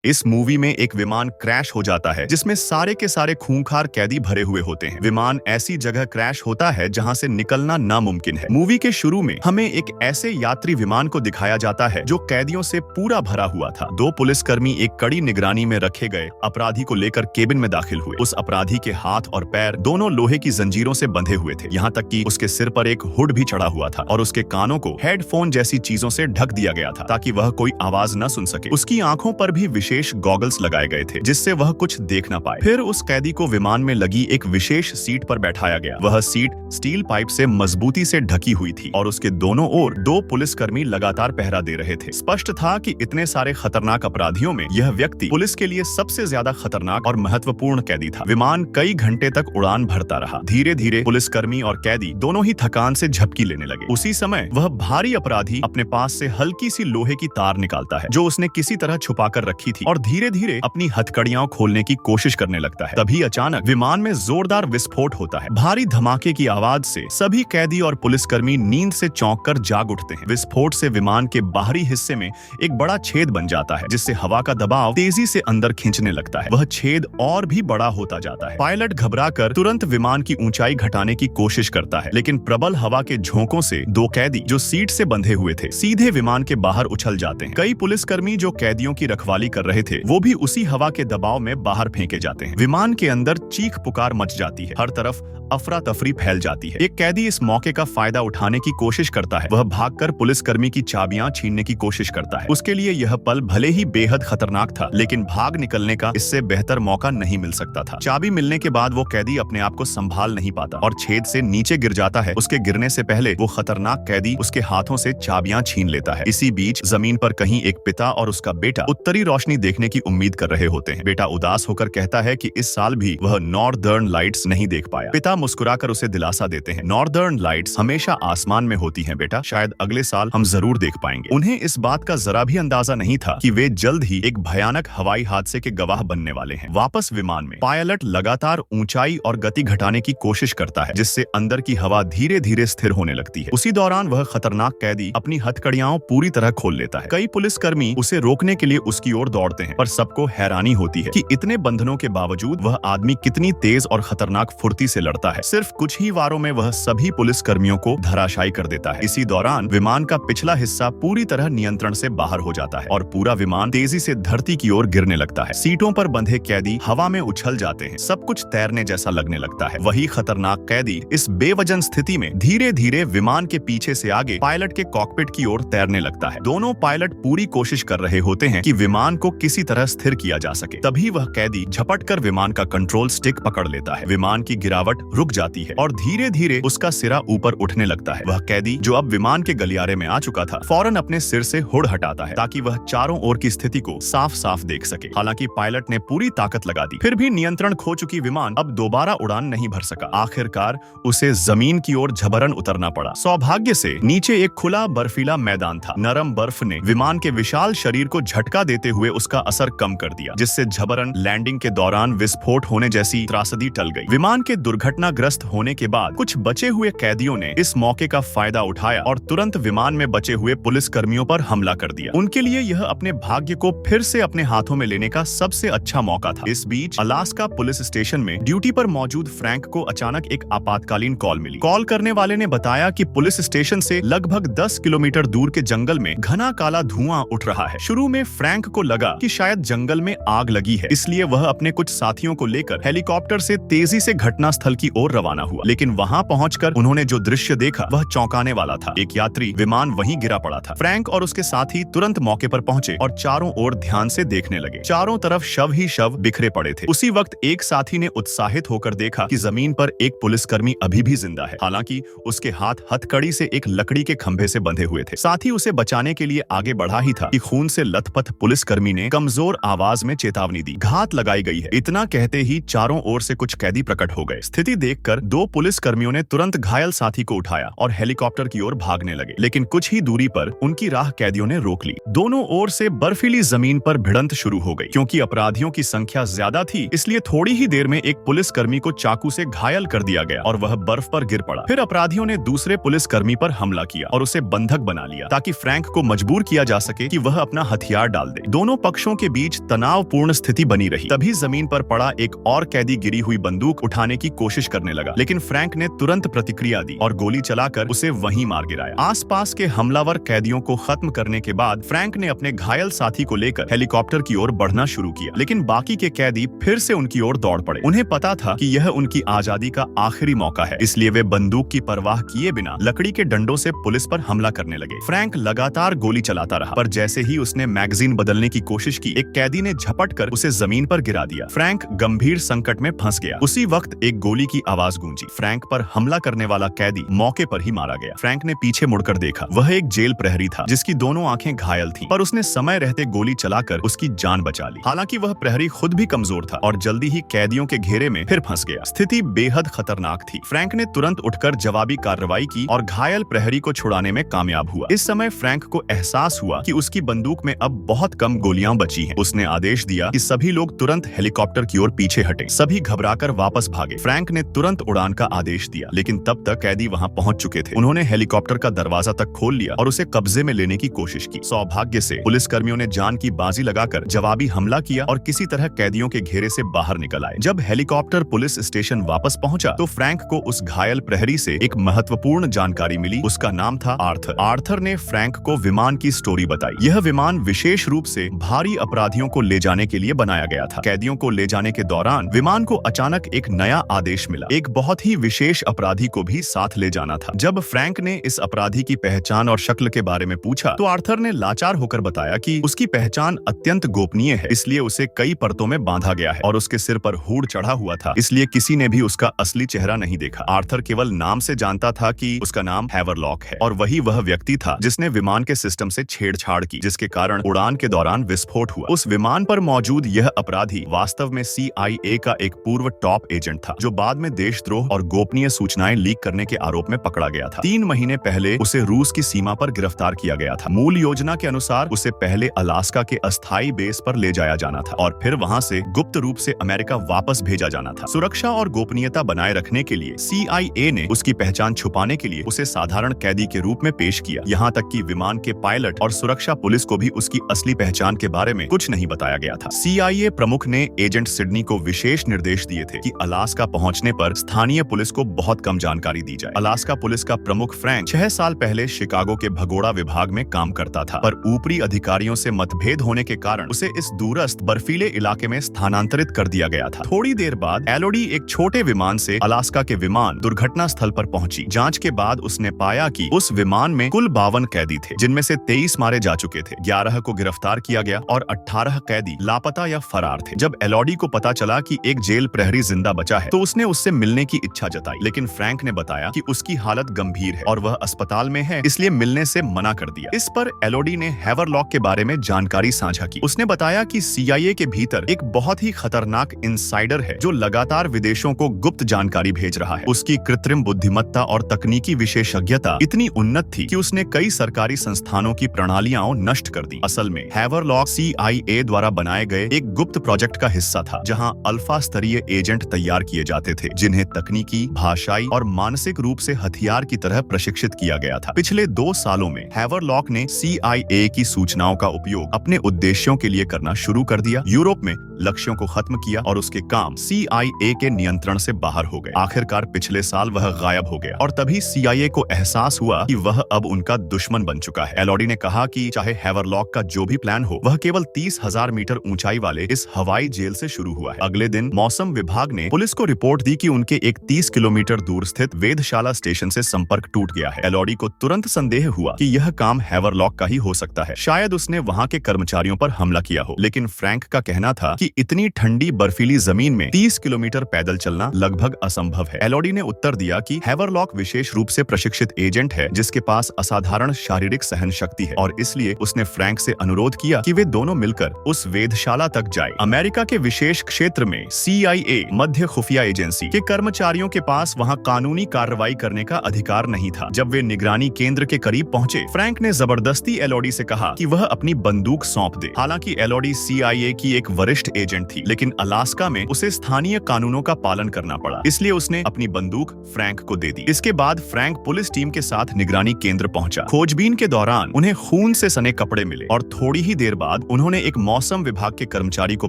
इस मूवी में एक विमान क्रैश हो जाता है जिसमें सारे के सारे खूंखार कैदी भरे हुए होते हैं। विमान ऐसी जगह क्रैश होता है जहां से निकलना नामुमकिन है। मूवी के शुरू में हमें एक ऐसे यात्री विमान को दिखाया जाता है जो कैदियों से पूरा भरा हुआ था। दो पुलिसकर्मी एक कड़ी निगरानी में रखे गए अपराधी को लेकर केबिन में दाखिल हुए। उस अपराधी के हाथ और पैर दोनों लोहे की जंजीरों से बंधे हुए थे, यहाँ तक कि उसके सिर पर एक हुड भी चढ़ा हुआ था और उसके कानों को हेडफोन जैसी चीजों से ढक दिया गया था ताकि वह कोई आवाज न सुन सके। उसकी आंखों पर भी विशेष गॉगल्स लगाए गए थे जिससे वह कुछ देख न पाए। फिर उस कैदी को विमान में लगी एक विशेष सीट पर बैठाया गया। वह सीट स्टील पाइप से मजबूती से ढकी हुई थी और उसके दोनों ओर दो पुलिसकर्मी लगातार पहरा दे रहे थे। स्पष्ट था कि इतने सारे खतरनाक अपराधियों में यह व्यक्ति पुलिस के लिए सबसे ज्यादा खतरनाक और महत्वपूर्ण कैदी था। विमान कई घंटे तक उड़ान भरता रहा। धीरे धीरे पुलिसकर्मी और कैदी दोनों ही थकान से झपकी लेने लगे। उसी समय वह भारी अपराधी अपने पास से हल्की सी लोहे की तार निकालता है जो उसने किसी तरह छुपा कर रखी थी और धीरे धीरे अपनी हथकड़ियां खोलने की कोशिश करने लगता है। तभी अचानक विमान में जोरदार विस्फोट होता है। भारी धमाके की आवाज से सभी कैदी और पुलिसकर्मी नींद से चौंक कर जाग उठते हैं। विस्फोट से विमान के बाहरी हिस्से में एक बड़ा छेद बन जाता है जिससे हवा का दबाव तेजी से अंदर खींचने लगता है। वह छेद और भी बड़ा होता जाता है। पायलट घबराकर तुरंत विमान की ऊंचाई घटाने की कोशिश करता है, लेकिन प्रबल हवा के झोंकों से दो कैदी जो सीट से बंधे हुए थे सीधे विमान के बाहर उछल जाते हैं। कई पुलिसकर्मी जो कैदियों की रखवाली कर रहे थे वो भी उसी हवा के दबाव में बाहर फेंके जाते हैं। विमान के अंदर चीख पुकार मच जाती है। हर तरफ अफरा तफरी फैल जाती है। एक कैदी इस मौके का फायदा उठाने की कोशिश करता है। वह भागकर पुलिसकर्मी की चाबियां छीनने की कोशिश करता है। उसके लिए यह पल भले ही बेहद खतरनाक था, लेकिन भाग निकलने का इससे बेहतर मौका नहीं मिल सकता था। चाबी मिलने के बाद वो कैदी अपने आप को संभाल नहीं पाता और छेद से नीचे गिर जाता है। उसके गिरने से पहले वो खतरनाक कैदी उसके हाथों से चाबियां छीन लेता है। इसी बीच जमीन पर कहीं एक पिता और उसका बेटा उत्तरी रोशनी देखने की उम्मीद कर रहे होते हैं। बेटा उदास होकर कहता है कि इस साल भी वह नॉर्दर्न लाइट्स नहीं देख पाया। पिता मुस्कुराकर उसे दिलासा देते हैं, नॉर्दर्न लाइट्स हमेशा आसमान में होती हैं बेटा, शायद अगले साल हम जरूर देख पाएंगे। उन्हें इस बात का जरा भी अंदाजा नहीं था कि वे जल्द ही एक भयानक हवाई हादसे के गवाह बनने वाले हैं। वापस विमान में पायलट लगातार ऊंचाई और गति घटाने की कोशिश करता है जिससे अंदर की हवा धीरे धीरे स्थिर होने लगती है। उसी दौरान वह खतरनाक कैदी अपनी हथकड़ियां पूरी तरह खोल लेता है। कई पुलिसकर्मी उसे रोकने के लिए उसकी ओर दौड़ते हैं, पर सबको हैरानी होती है कि इतने बंधनों के बावजूद वह आदमी कितनी तेज और खतरनाक फुर्ती से लड़ता है। सिर्फ कुछ ही वारों में वह सभी पुलिसकर्मियों को धराशायी कर देता है। इसी दौरान विमान का पिछला हिस्सा पूरी तरह नियंत्रण से बाहर हो जाता है और पूरा विमान तेजी से धरती की ओर गिरने लगता है। सीटों पर बंधे कैदी हवा में उछल जाते हैं। सब कुछ तैरने जैसा लगने लगता है। वही खतरनाक कैदी इस बेवजन स्थिति में धीरे धीरे विमान के पीछे से आगे पायलट के कॉकपिट की ओर तैरने लगता है। दोनों पायलट पूरी कोशिश कर रहे होते हैं कि विमान को किसी तरह स्थिर किया जा सके। तभी वह कैदी झपटकर विमान का कंट्रोल स्टिक पकड़ लेता है। विमान की गिरावट रुक जाती है और धीरे धीरे उसका सिरा ऊपर उठने लगता है। वह कैदी जो अब विमान के गलियारे में आ चुका था फौरन अपने सिर से हुड हटाता है ताकि वह चारों ओर की स्थिति को साफ साफ देख सके। हालांकि पायलट ने पूरी ताकत लगा दी, फिर भी नियंत्रण खो चुकी विमान अब दोबारा उड़ान नहीं भर सका। आखिरकार उसे जमीन की ओर झबरन उतरना पड़ा। सौभाग्य से नीचे एक खुला बर्फीला मैदान था। नरम बर्फ ने विमान के विशाल शरीर को झटका देते हुए उसका असर कम कर दिया, जिससे झबरन लैंडिंग के दौरान विस्फोट होने जैसी त्रासदी टल गई। विमान के दुर्घटनाग्रस्त होने के बाद कुछ बचे हुए कैदियों ने इस मौके का फायदा उठाया और तुरंत विमान में बचे हुए पुलिसकर्मियों पर हमला कर दिया। उनके लिए यह अपने भाग्य को फिर से अपने हाथों में लेने का सबसे अच्छा मौका था। इस बीच अलास्का पुलिस स्टेशन में ड्यूटी पर मौजूद फ्रैंक को अचानक एक आपातकालीन कॉल मिली। कॉल करने वाले ने बताया कि पुलिस स्टेशन से लगभग 10 किलोमीटर दूर के जंगल में घना काला धुआं उठ रहा है। शुरू में फ्रैंक को लगा कि शायद जंगल में आग लगी है, इसलिए वह अपने कुछ साथियों को लेकर हेलीकॉप्टर से तेजी से घटना स्थल की ओर रवाना हुआ। लेकिन वहां पहुंचकर उन्होंने जो दृश्य देखा वह चौंकाने वाला था। एक यात्री विमान वहीं गिरा पड़ा था। फ्रैंक और उसके साथी तुरंत मौके पर पहुंचे और चारों ओर ध्यान से देखने लगे। चारों तरफ शव ही शव बिखरे पड़े थे। उसी वक्त एक साथी ने उत्साहित होकर देखा कि जमीन पर एक पुलिसकर्मी अभी भी जिंदा है। हालांकि उसके हाथ हथकड़ी से एक लकड़ी के खंभे से बंधे हुए थे। साथी उसे बचाने के लिए आगे बढ़ा ही था कि खून से लथपथ पुलिसकर्मी ने कमजोर आवाज में चेतावनी दी, घात लगाई गई है। इतना कहते ही चारों ओर से कुछ कैदी प्रकट हो गए। स्थिति देखकर दो पुलिसकर्मियों ने तुरंत घायल साथी को उठाया और हेलीकॉप्टर की ओर भागने लगे, लेकिन कुछ ही दूरी पर उनकी राह कैदियों ने रोक ली। दोनों ओर से बर्फीली जमीन पर भिड़ंत शुरू हो गई। क्योंकि अपराधियों की संख्या ज्यादा थी, इसलिए थोड़ी ही देर में एक पुलिसकर्मी को चाकू से घायल कर दिया गया और वह बर्फ पर गिर पड़ा। फिर अपराधियों ने दूसरे पुलिसकर्मी पर हमला किया और उसे बंधक बना लिया ताकि फ्रैंक को मजबूर किया जा सके कि वह अपना हथियार डाल दे। दोनों पक्षों के बीच तनावपूर्ण स्थिति बनी रही। तभी जमीन पर पड़ा एक और कैदी गिरी हुई बंदूक उठाने की कोशिश करने लगा, लेकिन फ्रैंक ने तुरंत प्रतिक्रिया दी और गोली चलाकर उसे वहीं मार गिराया। आसपास के हमलावर कैदियों को खत्म करने के बाद फ्रैंक ने अपने घायल साथी को लेकर हेलीकॉप्टर की ओर बढ़ना शुरू किया, लेकिन बाकी के कैदी फिर से उनकी ओर दौड़ पड़े। उन्हें पता था कि यह उनकी आजादी का आखिरी मौका है, इसलिए वे बंदूक की परवाह किए बिना लकड़ी के डंडों से पुलिस पर हमला करने लगे। फ्रैंक लगातार गोली चलाता रहा, पर जैसे ही उसने मैगजीन बदलने की कोशिश की, एक कैदी ने झपट कर उसे जमीन पर गिरा दिया। फ्रैंक गंभीर संकट में फंस गया। उसी वक्त एक गोली की आवाज गूंजी। फ्रैंक पर हमला करने वाला कैदी मौके पर ही मारा गया। फ्रैंक ने पीछे मुड़कर देखा। वह एक जेल प्रहरी था जिसकी दोनों आंखें घायल थीं, पर उसने समय रहते गोली चलाकर उसकी जान बचा ली। हालांकि वह प्रहरी खुद भी कमजोर था और जल्दी ही कैदियों के घेरे में फिर फंस गया। स्थिति बेहद खतरनाक थी। फ्रैंक ने तुरंत उठकर जवाबी कार्रवाई की और घायल प्रहरी को छुड़ाने में कामयाब हुआ। इस समय फ्रैंक को एहसास हुआ कि उसकी बंदूक में अब बहुत कम गोलियां बची हैं। उसने आदेश दिया कि सभी लोग तुरंत हेलीकॉप्टर की ओर पीछे हटें। सभी घबराकर वापस भागे। फ्रैंक ने तुरंत उड़ान का आदेश दिया, लेकिन तब तक कैदी वहां पहुंच चुके थे। उन्होंने हेलीकॉप्टर का दरवाजा तक खोल लिया और उसे कब्जे में लेने की कोशिश की। सौभाग्य से पुलिसकर्मियों ने जान की बाजी लगाकर जवाबी हमला किया और किसी तरह कैदियों के घेरे से बाहर निकल आए। जब हेलीकॉप्टर पुलिस स्टेशन वापस पहुंचा तो फ्रैंक को उस घायल प्रहरी से एक महत्वपूर्ण जानकारी मिली। उसका नाम था आर्थर। आर्थर ने फ्रैंक को विमान की स्टोरी बताई। यह विमान विशेष रूप से भारी अपराधियों को ले जाने के लिए बनाया गया था। कैदियों को ले जाने के दौरान विमान को अचानक एक नया आदेश मिला। एक बहुत ही विशेष अपराधी को भी साथ ले जाना था। जब फ्रैंक ने इस अपराधी की पहचान और शक्ल के बारे में पूछा तो आर्थर ने लाचार होकर बताया कि उसकी पहचान अत्यंत गोपनीय है, इसलिए उसे कई परतों में बांधा गया है और उसके सिर पर हुड चढ़ा हुआ था, इसलिए किसी ने भी उसका असली चेहरा नहीं देखा। आर्थर केवल नाम से जानता था कि उसका नाम हैवरलॉक है और वही वह व्यक्ति था जिसने विमान के सिस्टम से छेड़छाड़ की, जिसके कारण उड़ान के दौरान विस्फोट हुआ। उस विमान पर मौजूद यह अपराधी वास्तव में CIA का एक पूर्व टॉप एजेंट था, जो बाद में देशद्रोह और गोपनीय सूचनाएं लीक करने के आरोप में पकड़ा गया था। 3 महीने पहले उसे रूस की सीमा पर गिरफ्तार किया गया था। मूल योजना के अनुसार उसे पहले अलास्का के अस्थायी बेस पर ले जाया जाना था और फिर वहां से गुप्त रूप से अमेरिका वापस भेजा जाना था। सुरक्षा और गोपनीयता बनाए रखने के लिए CIA ने उसकी पहचान छुपाने के लिए उसे साधारण कैदी के रूप में पेश किया। यहाँ तक कि विमान के पायलट और सुरक्षा पुलिस को भी उसकी असली पहचान के बारे में कुछ नहीं बताया गया था। CIA प्रमुख ने एजेंट सिडनी को विशेष निर्देश दिए थे कि अलास्का पहुंचने पर स्थानीय पुलिस को बहुत कम जानकारी दी जाए। अलास्का पुलिस का प्रमुख फ्रैंक 6 साल पहले शिकागो के भगोड़ा विभाग में काम करता था, पर ऊपरी अधिकारियों से मतभेद होने के कारण उसे इस दूरस्थ बर्फीले इलाके में स्थानांतरित कर दिया गया था। थोड़ी देर बाद एलोडी एक छोटे विमान से अलास्का के विमान दुर्घटना स्थल पर पहुंची। जांच के बाद उसने पाया कि उस विमान में कुल 52 कैदी थे, जिनमें से 23 मारे जा चुके थे, 11 को गिरफ्तार किया गया और 18 कैदी लापता या फरार थे। जब एलोडी को पता चला कि एक जेल प्रहरी जिंदा बचा है तो उसने उससे मिलने की इच्छा जताई, लेकिन फ्रैंक ने बताया कि उसकी हालत गंभीर है और वह अस्पताल में है, इसलिए मिलने से मना कर दिया। इस पर एलोडी ने हैवरलॉक के बारे में जानकारी साझा की। उसने बताया कि CIA के भीतर एक बहुत ही खतरनाक इनसाइडर है जो लगातार विदेशों को गुप्त जानकारी भेज रहा है। उसकी कृत्रिम बुद्धिमत्ता और तकनीकी विशेषज्ञता इतनी उन्नत थी कि उसने कई सरकारी संस्थानों की प्रणालियां नष्ट कर दी। असल में हैवरलॉक CIA द्वारा बनाए गए एक गुप्त प्रोजेक्ट का हिस्सा था, जहां अल्फा स्तरीय एजेंट तैयार किए जाते थे, जिन्हें तकनीकी, भाषाई और मानसिक रूप से हथियार की तरह प्रशिक्षित किया गया था। पिछले 2 सालों में हैवरलॉक ने CIA की सूचनाओं का उपयोग अपने उद्देश्यों के लिए करना शुरू कर दिया, यूरोप में लक्ष्यों को खत्म किया और उसके काम CIA के नियंत्रण से बाहर हो गए। आखिरकार पिछले साल वह गायब हो गया और तभी CIA को एहसास हुआ कि वह अब उनका दुश्मन बन चुका है। एलोडी ने कहा कि चाहे हैवरलॉक का जो भी प्लान हो, वह केवल 30,000 मीटर ऊंचाई वाले इस हवाई जेल से शुरू हुआ है। अगले दिन मौसम विभाग ने पुलिस को रिपोर्ट दी कि उनके एक 30 किलोमीटर दूर स्थित वेधशाला स्टेशन से संपर्क टूट गया है। एलोडी को तुरंत संदेह हुआ कि यह काम हैवरलॉक का ही हो सकता है। शायद उसने वहां के कर्मचारियों पर हमला किया हो, लेकिन फ्रैंक का कहना था कि इतनी ठंडी बर्फीली जमीन में 30 किलोमीटर पैदल चलना लगभग असंभव है। एलोडी ने उत्तर दिया कि हैवरलॉक विशेष रूप से प्रशिक्षित एजेंट है जिसके पास असाधारण शारीरिक सहन शक्ति है और इसलिए उसने फ्रैंक से अनुरोध किया कि वे दोनों मिलकर उस वेधशाला तक जाएं। अमेरिका के विशेष क्षेत्र में CIA मध्य खुफिया एजेंसी के कर्मचारियों के पास वहां कानूनी कार्रवाई करने का अधिकार नहीं था। जब वे निगरानी केंद्र के करीब पहुंचे, फ्रैंक ने जबरदस्ती एलोडी से कहा कि वह अपनी बंदूक सौंप दे। हालांकि एलोडी CIA की एक वरिष्ठ एजेंट थी, लेकिन अलास्का में उसे स्थानीय कानूनों का पालन करना पड़ा, इसलिए उसने अपनी बंदूक फ्रैंक को दे दी। इसके बाद फ्रैंक पुलिस टीम के साथ निगरानी केंद्र पहुंचा। खोजबीन के दौरान उन्हें खून से सने कपड़े मिले और थोड़ी ही देर बाद उन्होंने एक मौसम विभाग के कर्मचारी को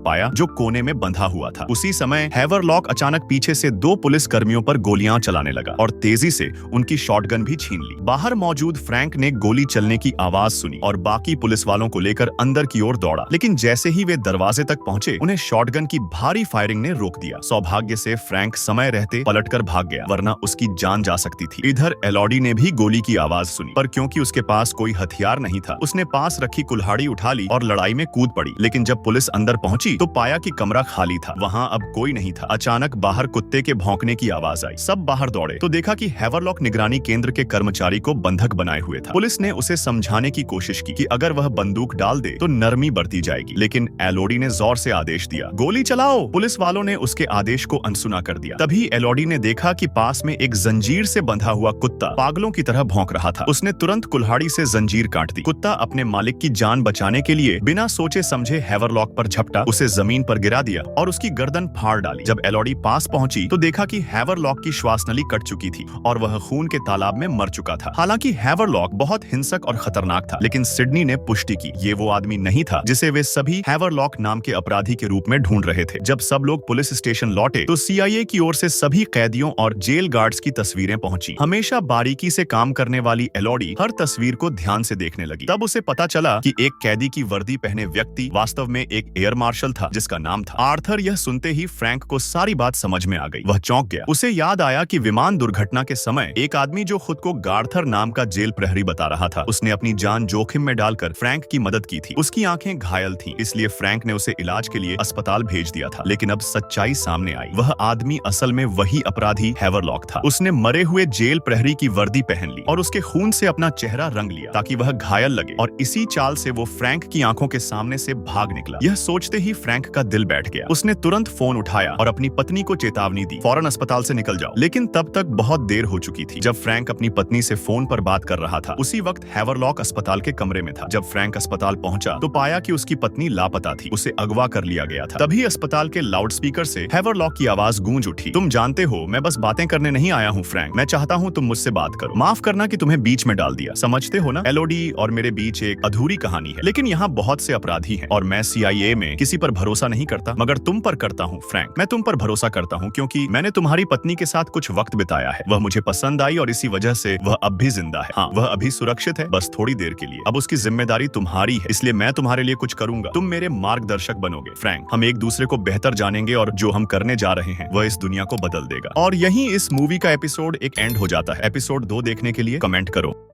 पाया जो कोने में बंधा हुआ था। उसी समय हैवरलॉक अचानक पीछे से 2 पुलिस कर्मियों पर गोलियां चलाने लगा और तेजी से उनकी शॉटगन भी छीन ली। बाहर मौजूद फ्रैंक ने गोली चलने की आवाज सुनी और बाकी पुलिस वालों को लेकर अंदर की ओर दौड़ा, लेकिन जैसे ही वे दरवाजे तक पहुंचे उन्हें शॉटगन की भारी फायरिंग ने रोक दिया। सौभाग्य से फ्रैंक समय रहते पलटकर भाग गया, वरना उसकी जान जा सकती थी। इधर एलोडी ने भी गोली की आवाज सुनी, पर क्योंकि उसके पास कोई हथियार नहीं था, उसने पास रखी कुल्हाड़ी उठा ली और लड़ाई में कूद पड़ी। लेकिन जब पुलिस अंदर पहुंची तो पाया कि कमरा खाली था, वहां अब कोई नहीं था। अचानक बाहर कुत्ते के भौंकने की आवाज आई। सब बाहर दौड़े तो देखा कि हैवरलॉक निगरानी केंद्र के कर्मचारी को बंधक बनाए हुए था। पुलिस ने उसे समझाने की कोशिश की कि अगर वह बंदूक डाल दे तो नरमी बरती जाएगी, लेकिन एलोडी ने जोर से आदेश दिया, गोली चलाओ। पुलिस वालों ने उसके आदेश को अनसुना कर दिया। तभी एलोडी ने देखा कि पास में एक जंजीर से बंधा हुआ कुत्ता पागलों की तरह भौंक रहा था। उसने तुरंत कुल्हाड़ी से जंजीर काट दी। कुत्ता अपने मालिक की जान बचाने के लिए बिना सोचे समझे हैवरलॉक पर झपटा, उसे जमीन पर गिरा दिया और उसकी गर्दन फाड़ डाली। जब एलोडी पास पहुंची तो देखा कि हैवरलॉक की श्वास नली कट चुकी थी और वह खून के तालाब में मर चुका था। हालांकि हैवरलॉक बहुत हिंसक और खतरनाक था, लेकिन सिडनी ने पुष्टि की ये वो आदमी नहीं था जिसे वे सभी हैवरलॉक नाम के अपराधी के रूप में ढूंढ रहे थे। जब सब लोग पुलिस स्टेशन लौटे तो CIA की ओर से सभी कैदियों और जेल गार्ड्स की तस्वीरें पहुंची। हमेशा बारीकी से काम करने वाली एलोडी हर तस्वीर को ध्यान से देखने लगी। तब उसे पता चला कि एक कैदी की वर्दी पहने व्यक्ति वास्तव में एक एयर मार्शल था जिसका नाम था आर्थर। यह सुनते ही फ्रैंक को सारी बात समझ में आ गई। वह चौंक गया। उसे याद आया कि विमान दुर्घटना के समय एक आदमी जो खुद को गार्थर नाम का जेल प्रहरी बता रहा था, उसने अपनी जान जोखिम में डालकर फ्रैंक की मदद की थी। उसकी आंखें घायल थीं, इसलिए फ्रैंक ने उसे इलाज के लिए अस्पताल भेज दिया था। लेकिन अब सच्चाई सामने आई। वह आदमी असल में वही अपराधी हैवरलॉक था। उसने मरे हुए जेल प्रहरी की वर्दी पहन ली और उसके खून से अपना चेहरा रंग लिया ताकि वह घायल लगे, और इसी चाल से वो फ्रैंक की आंखों के सामने से भाग निकला। यह सोचते ही फ्रैंक का दिल बैठ गया। उसने तुरंत फोन उठाया और अपनी पत्नी को चेतावनी दी, फौरन अस्पताल से निकल जाओ। लेकिन तब तक बहुत देर हो चुकी थी। जब फ्रैंक अपनी पत्नी से फोन पर बात कर रहा था, उसी वक्त हैवरलॉक अस्पताल के कमरे में था। जब फ्रैंक अस्पताल पहुंचा तो पाया कि उसकी पत्नी लापता थी, उसे अगवा कर लिया गया था। तभी अस्पताल के लाउडस्पीकर से हैवरलॉक की आवाज गूंज उठी, तुम जानते हो मैं बस बातें करने नहीं आया हूँ फ्रैंक, मैं चाहता हूँ तुम मुझसे बात करो। माफ करना कि तुम्हें बीच में डाल दिया, समझते हो ना, एलोडी और मेरे बीच एक अधूरी कहानी है, लेकिन यहाँ बहुत से अपराधी हैं और मैं CIA में किसी पर भरोसा नहीं करता, मगर तुम पर करता हूँ फ्रैंक। मैं तुम पर भरोसा करता हूँ क्योंकि मैंने तुम्हारी पत्नी के साथ कुछ वक्त बिताया है। वह मुझे पसंद आई और इसी वजह से वह अब भी जिंदा है। हाँ, वह अभी सुरक्षित है, बस थोड़ी देर के लिए। अब उसकी जिम्मेदारी तुम्हारी है, इसलिए मैं तुम्हारे लिए कुछ करूंगा। तुम मेरे मार्गदर्शक बनोगे फ्रैंक। हम एक दूसरे को बेहतर जानेंगे और जो हम करने जा रहे हैं वह इस दुनिया को बदल देगा। और यहीं इस मूवी का एपिसोड एक एंड हो जाता है। एपिसोड 2 देखने के लिए कमेंट करो।